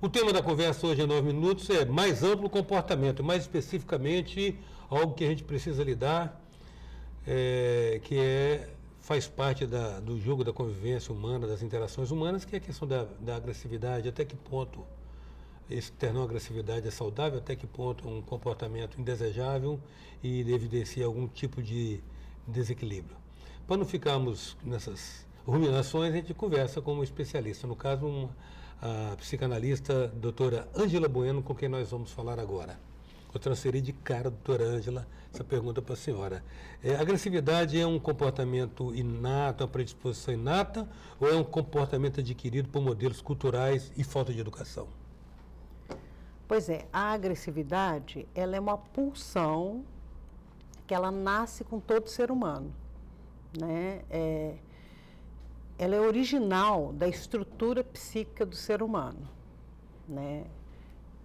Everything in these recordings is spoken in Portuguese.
O tema da conversa hoje em 9 minutos é mais amplo comportamento, mais especificamente algo que a gente precisa lidar, faz parte do jogo da convivência humana, das interações humanas, que é a questão da agressividade, até que ponto externar agressividade é saudável, até que ponto um comportamento indesejável e evidencia algum tipo de desequilíbrio. Para não ficarmos nessas ruminações, a gente conversa com um especialista, no caso a psicanalista doutora Ângela Bueno, com quem nós vamos falar agora. Vou transferir de cara, doutora Ângela, essa pergunta para a senhora. A agressividade é um comportamento inato, uma predisposição inata, ou é um comportamento adquirido por modelos culturais e falta de educação? Pois é, a agressividade, ela é uma pulsão que ela nasce com todo ser humano, né? Ela é original da estrutura psíquica do ser humano, né?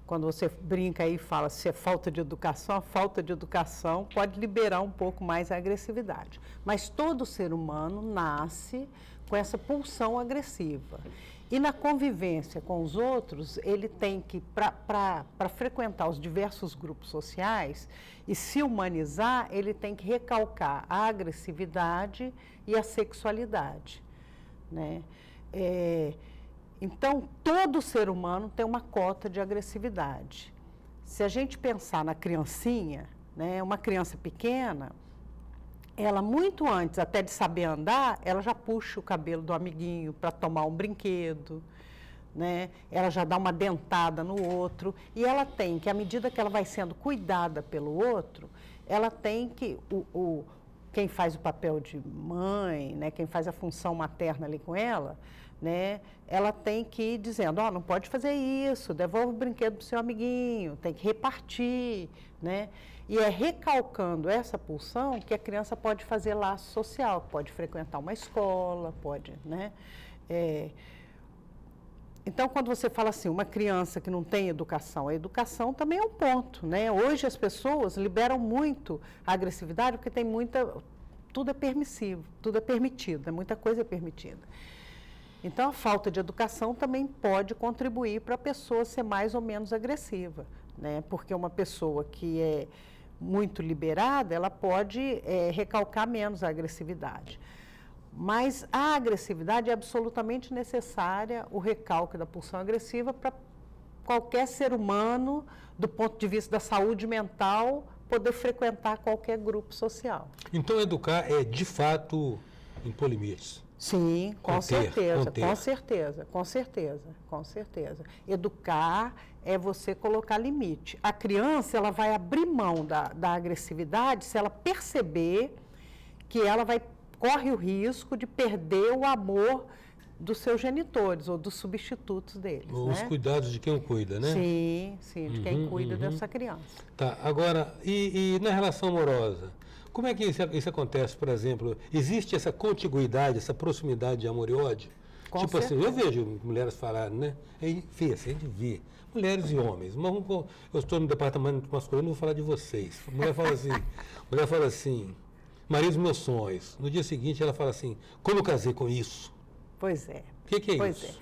Quando você brinca aí e fala se é falta de educação, a falta de educação pode liberar um pouco mais a agressividade. Mas todo ser humano nasce com essa pulsão agressiva. E na convivência com os outros, ele tem que, para frequentar os diversos grupos sociais e se humanizar, ele tem que recalcar a agressividade e a sexualidade, né? Então, todo ser humano tem uma cota de agressividade. Se a gente pensar na criancinha, né, uma criança pequena, ela muito antes até de saber andar, ela já puxa o cabelo do amiguinho para tomar um brinquedo, né? Ela já dá uma dentada no outro, e ela tem que, à medida que ela vai sendo cuidada pelo outro, ela tem que, quem faz o papel de mãe, né, quem faz a função materna ali com ela, né, ela tem que ir dizendo, não pode fazer isso, devolve o brinquedo para o seu amiguinho, tem que repartir, né? E é recalcando essa pulsão que a criança pode fazer laço social, pode frequentar uma escola, pode, né? Então, quando você fala assim, uma criança que não tem educação, a educação também é um ponto, né? Hoje as pessoas liberam muito a agressividade porque tem tudo é permissivo, tudo é permitido, muita coisa é permitida. Então, a falta de educação também pode contribuir para a pessoa ser mais ou menos agressiva, né? Porque uma pessoa que é muito liberada, ela pode recalcar menos a agressividade. Mas a agressividade é absolutamente necessária, o recalque da pulsão agressiva, para qualquer ser humano, do ponto de vista da saúde mental, poder frequentar qualquer grupo social. Então, educar é, de fato, impor limites. Sim, com certeza. Educar é você colocar limite. A criança, ela vai abrir mão da agressividade se ela perceber que ela corre o risco de perder o amor dos seus genitores ou dos substitutos deles. Os cuidados de quem o cuida, né? Sim, de quem cuida dessa criança. Tá, agora, e na relação amorosa? Como é que isso acontece, por exemplo? Existe essa contiguidade, essa proximidade de amor e ódio? Com tipo certeza. Assim, eu vejo mulheres falarem, né? A gente vê. Mulheres e homens. Mas eu estou no departamento masculino, não vou falar de vocês. A mulher fala assim, marido dos meus sonhos. No dia seguinte ela fala assim, como eu casei com isso? Pois é. O que é isso?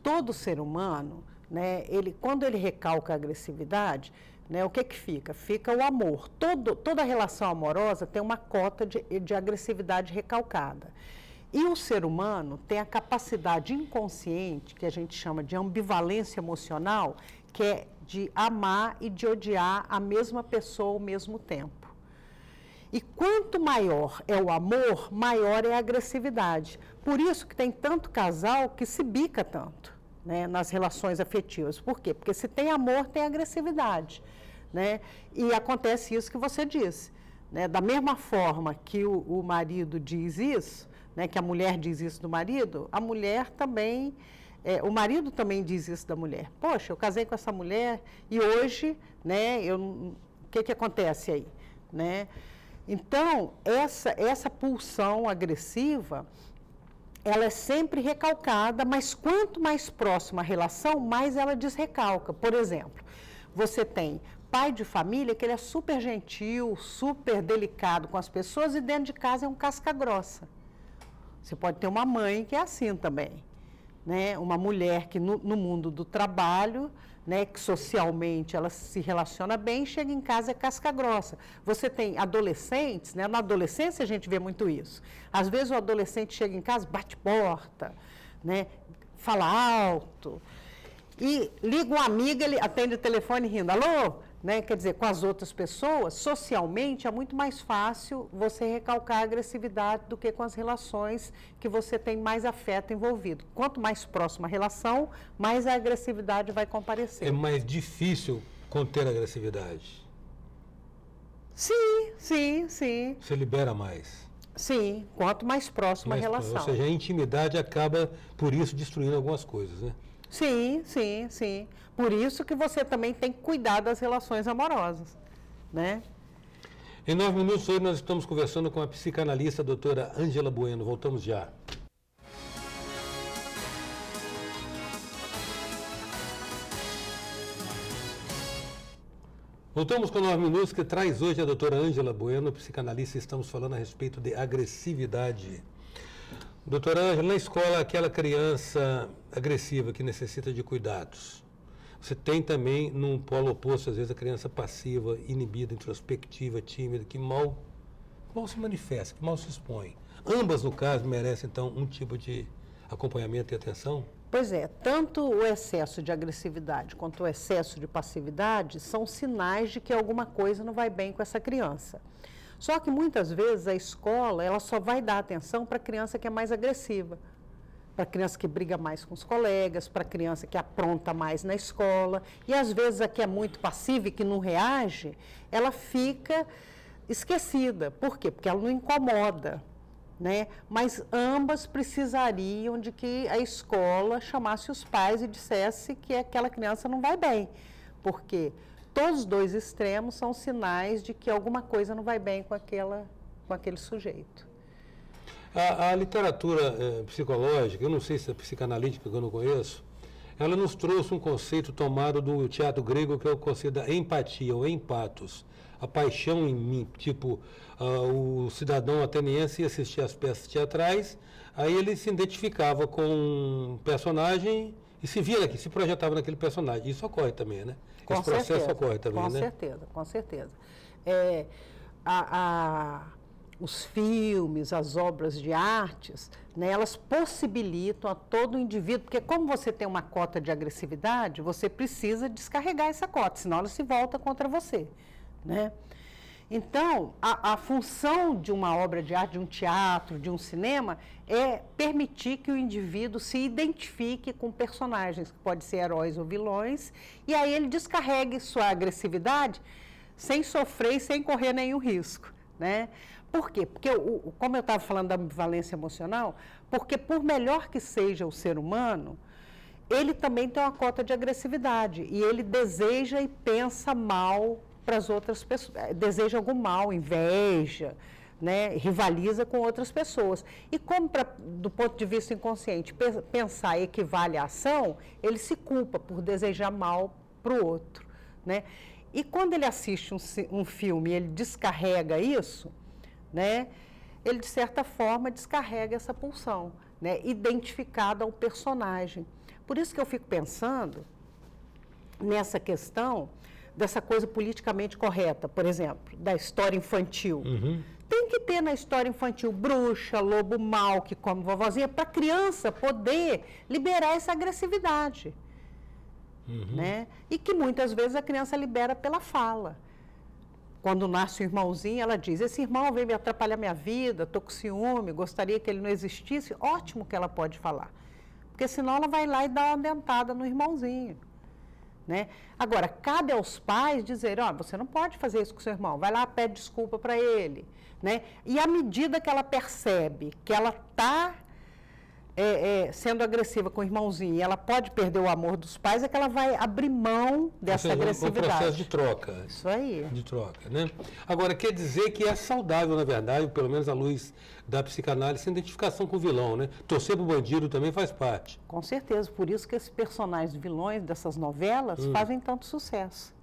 Todo ser humano, né, quando ele recalca a agressividade, né, o que fica? Fica o amor. Toda relação amorosa tem uma cota de agressividade recalcada. E o ser humano tem a capacidade inconsciente, que a gente chama de ambivalência emocional, que é de amar e de odiar a mesma pessoa ao mesmo tempo. E quanto maior é o amor, maior é a agressividade. Por isso que tem tanto casal que se bica tanto, né, nas relações afetivas. Por quê? Porque se tem amor, tem agressividade, né? E acontece isso que você disse, né? Da mesma forma que o marido diz isso, né, que a mulher diz isso do marido, a mulher também, o marido também diz isso da mulher. Poxa, eu casei com essa mulher e hoje, né, o que acontece aí, né? Então, essa pulsão agressiva, ela é sempre recalcada, mas quanto mais próxima a relação, mais ela desrecalca. Por exemplo, você tem pai de família que ele é super gentil, super delicado com as pessoas e dentro de casa é um casca grossa. Você pode ter uma mãe que é assim também, né? Uma mulher que no mundo do trabalho, né, que socialmente ela se relaciona bem, chega em casa é casca grossa. Você tem adolescentes, né? Na adolescência a gente vê muito isso. Às vezes o adolescente chega em casa, bate porta, né? Fala alto, e liga um amigo, ele atende o telefone rindo, alô? Né? Quer dizer, com as outras pessoas, socialmente é muito mais fácil você recalcar a agressividade do que com as relações que você tem mais afeto envolvido. Quanto mais próxima a relação, mais a agressividade vai comparecer. É mais difícil conter a agressividade? Sim, sim, sim. Você libera mais? Sim, quanto mais próxima a relação. Ou seja, a intimidade acaba, por isso, destruindo algumas coisas, né? Sim, sim, sim. Por isso que você também tem que cuidar das relações amorosas, né? Em 9 minutos, hoje nós estamos conversando com a psicanalista, a doutora Ângela Bueno. Voltamos já. Voltamos com 9 minutos, que traz hoje a doutora Ângela Bueno, psicanalista, e estamos falando a respeito de agressividade. Doutora Ângela, na escola, aquela criança agressiva que necessita de cuidados. Você tem também, num polo oposto, às vezes, a criança passiva, inibida, introspectiva, tímida, que mal se manifesta, que mal se expõe. Ambas, no caso, merecem, então, um tipo de acompanhamento e atenção? Pois é, tanto o excesso de agressividade quanto o excesso de passividade são sinais de que alguma coisa não vai bem com essa criança. Só que muitas vezes a escola ela só vai dar atenção para a criança que é mais agressiva, para a criança que briga mais com os colegas, para a criança que apronta mais na escola. E às vezes a que é muito passiva e que não reage, ela fica esquecida. Por quê? Porque ela não incomoda, né? Mas ambas precisariam de que a escola chamasse os pais e dissesse que aquela criança não vai bem. Porque todos os dois extremos são sinais de que alguma coisa não vai bem com aquele sujeito. A literatura psicológica, eu não sei se é psicanalítica, que eu não conheço, ela nos trouxe um conceito tomado do teatro grego, que é o conceito da empatia, ou empatos, a paixão em mim. Tipo, o cidadão ateniense ia assistir às peças teatrais, aí ele se identificava com um personagem e se via aqui, se projetava naquele personagem. Isso ocorre também, né? Esse processo ocorre também, né? Com certeza, com certeza. Os filmes, as obras de artes, né, elas possibilitam a todo indivíduo, porque como você tem uma cota de agressividade, você precisa descarregar essa cota, senão ela se volta contra você, né? Então, a função de uma obra de arte, de um teatro, de um cinema, é permitir que o indivíduo se identifique com personagens, que podem ser heróis ou vilões, e aí ele descarregue sua agressividade sem sofrer e sem correr nenhum risco, né? Por quê? Porque, como eu estava falando da ambivalência emocional, porque por melhor que seja o ser humano, ele também tem uma cota de agressividade, e ele deseja e pensa mal para as outras pessoas, deseja algum mal, inveja, né, rivaliza com outras pessoas. E como, do ponto de vista inconsciente, pensar equivale à ação, ele se culpa por desejar mal para o outro, né? E quando ele assiste um filme e ele descarrega isso, né, ele, de certa forma, descarrega essa pulsão, né, identificada ao personagem. Por isso que eu fico pensando nessa questão dessa coisa politicamente correta, por exemplo, da história infantil. Uhum. Tem que ter na história infantil bruxa, lobo mau que come vovozinha, para a criança poder liberar essa agressividade. Uhum. Né? E que muitas vezes a criança libera pela fala. Quando nasce o irmãozinho, ela diz, esse irmão veio me atrapalhar minha vida, estou com ciúme, gostaria que ele não existisse. Ótimo que ela pode falar, porque senão ela vai lá e dá uma dentada no irmãozinho. Né? Agora, cabe aos pais dizer, você não pode fazer isso com seu irmão, vai lá, pede desculpa para ele. Né? E à medida que ela percebe que ela está sendo agressiva com o irmãozinho e ela pode perder o amor dos pais, é que ela vai abrir mão dessa agressividade. Um processo de troca. Isso aí. De troca, né? Agora, quer dizer que é saudável, na verdade, pelo menos à luz da psicanálise, essa identificação com o vilão, né? Torcer para o bandido também faz parte. Com certeza, por isso que esses personagens vilões dessas novelas fazem tanto sucesso.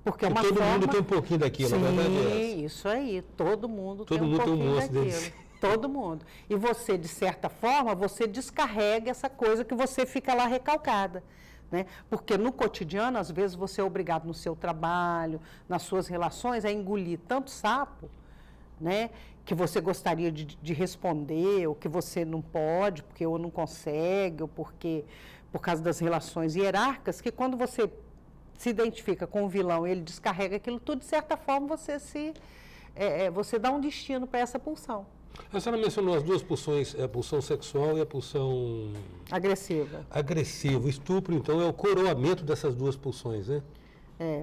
Porque todo mundo tem um pouquinho daquilo, sim, na verdade é essa. Isso aí, todo mundo tem um monstro pouquinho daquilo. desse. Todo mundo. E você, de certa forma, você descarrega essa coisa que você fica lá recalcada. Né? Porque no cotidiano, às vezes, você é obrigado no seu trabalho, nas suas relações, a engolir tanto sapo, né? Que você gostaria de responder, ou que você não pode, porque ou não consegue, ou porque por causa das relações hierárquicas, que quando você se identifica com o vilão e ele descarrega aquilo tudo, de certa forma, você dá um destino para essa pulsão. A senhora mencionou as duas pulsões, a pulsão sexual e a pulsão... Agressiva. Agressiva. O estupro, então, é o coroamento dessas duas pulsões, né?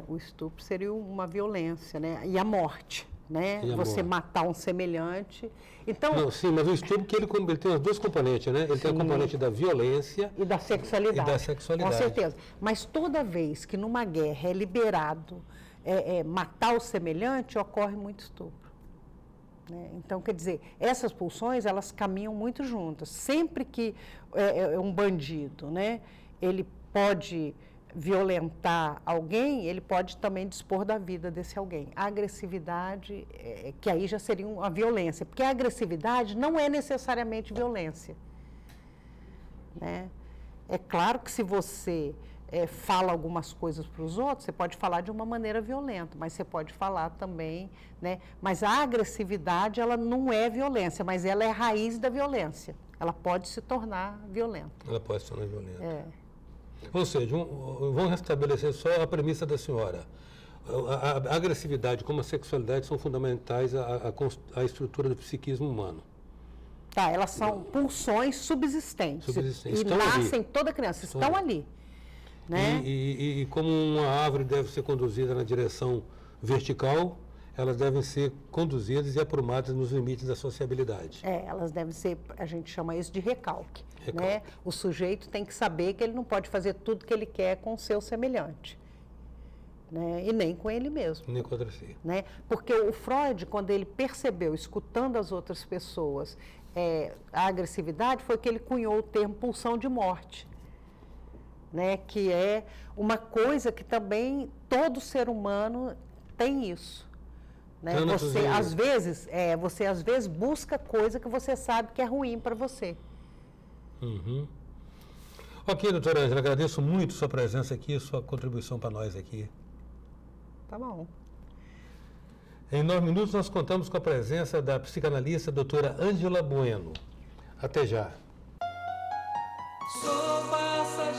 O estupro seria uma violência, né? E a morte, né? Você matar um semelhante. Então... Não, sim, mas o estupro que ele tem as duas componentes, né? Ele tem a componente da violência... E da sexualidade. E da sexualidade. Com certeza. Mas toda vez que numa guerra é liberado matar o semelhante, ocorre muito estupro. Né? Então, quer dizer, essas pulsões, elas caminham muito juntas. Sempre que um bandido, né, ele pode violentar alguém, ele pode também dispor da vida desse alguém. A agressividade, que aí já seria a violência, porque a agressividade não é necessariamente violência. Né? É claro que se você fala algumas coisas para os outros, você pode falar de uma maneira violenta, mas você pode falar também, né? Mas a agressividade, ela não é violência, mas ela é raiz da violência. Ela pode se tornar violenta. Ela pode se tornar violenta. Ou seja, vamos restabelecer só a premissa da senhora. A agressividade como a sexualidade são fundamentais à estrutura do psiquismo humano. Tá, elas são pulsões subsistentes. E nascem toda criança, estão ali. Né? E como uma árvore deve ser conduzida na direção vertical, elas devem ser conduzidas e aprumadas nos limites da sociabilidade. Elas devem ser, a gente chama isso de recalque. Né? O sujeito tem que saber que ele não pode fazer tudo que ele quer com o seu semelhante. Né? E nem com ele mesmo. Nem contra si. Né? Porque o Freud, quando ele percebeu, escutando as outras pessoas, a agressividade, foi que ele cunhou o termo pulsão de morte. Né, que é uma coisa que também todo ser humano tem isso. Né? Você às vezes busca coisa que você sabe que é ruim para você. Uhum. Ok, doutora Ângela, agradeço muito sua presença aqui, sua contribuição para nós aqui. Tá bom. Em 9 minutos nós contamos com a presença da psicanalista doutora Ângela Bueno. Até já. Sou passarinho.